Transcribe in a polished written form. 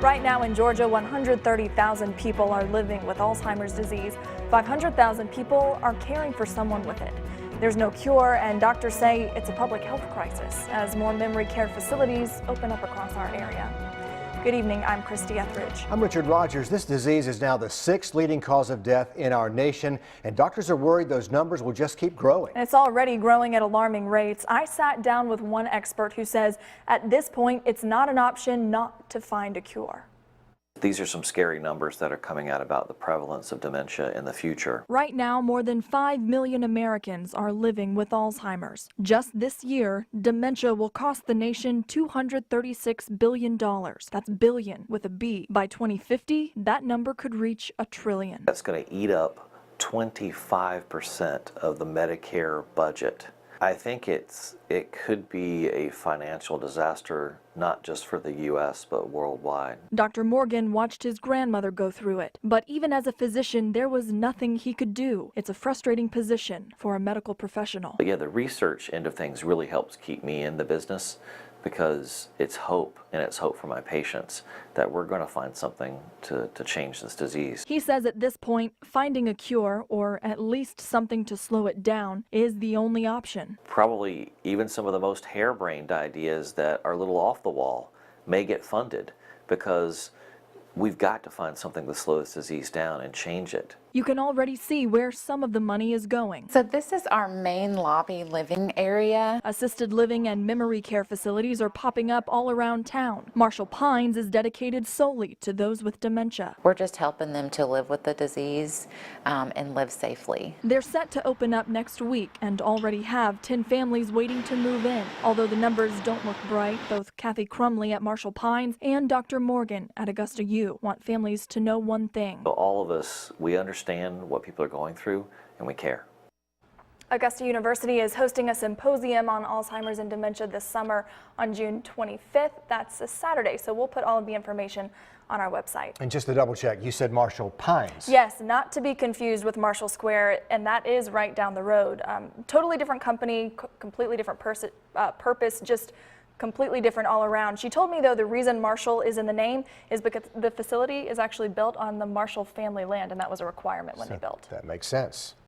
Right now in Georgia, 130,000 people are living with Alzheimer's disease. 500,000 people are caring for someone with it. There's no cure, and doctors say it's a public health crisis as more memory care facilities open up across our area. Good evening, I'm Christy Etheridge. I'm Richard Rogers. This disease is now the 6th leading cause of death in our nation, and doctors are worried those numbers will just keep growing. And it's already growing at alarming rates. I sat down with one expert who says at this point it's not an option not to find a cure. These are some scary numbers that are coming out about the prevalence of dementia in the future. Right now, more than 5 million Americans are living with Alzheimer's. Just this year, dementia will cost the nation $236 billion. That's billion with a B. By 2050, that number could reach $1 trillion. That's going to eat up 25% of the Medicare budget. I think it could be a financial disaster, not just for the U.S., but worldwide. Dr. Morgan watched his grandmother go through it, but even as a physician, there was nothing he could do. It's a frustrating position for a medical professional. But yeah, the research end of things really helps keep me in the business because it's hope, and it's hope for my patients that we're going to find something to change this disease. He says at this point, finding a cure, or at least something to slow it down, is the only option. Probably even some of the most harebrained ideas that are a little off the wall may get funded because we've got to find something to slow this disease down and change it. You can already see where some of the money is going. So this is our main lobby living area. Assisted living and memory care facilities are popping up all around town. Marshall Pines is dedicated solely to those with dementia. We're just helping them to live with the disease and live safely. They're set to open up next week and already have 10 families waiting to move in. Although the numbers don't look bright, both Kathy Crumley at Marshall Pines and Dr. Morgan at Augusta U want families to know one thing. So all of us, we understand what people are going through and we care. Augusta University is hosting a symposium on Alzheimer's and dementia this summer on June 25th. That's a Saturday, so we'll put all of the information on our website. And just to double check, you said Marshall Pines. Yes, not to be confused with Marshall Square, and that is right down the road. Totally different company, completely different purpose, just completely different all around. She told me, though, the reason Marshall is in the name is because the facility is actually built on the Marshall family land, and that was a requirement when they built. That makes sense.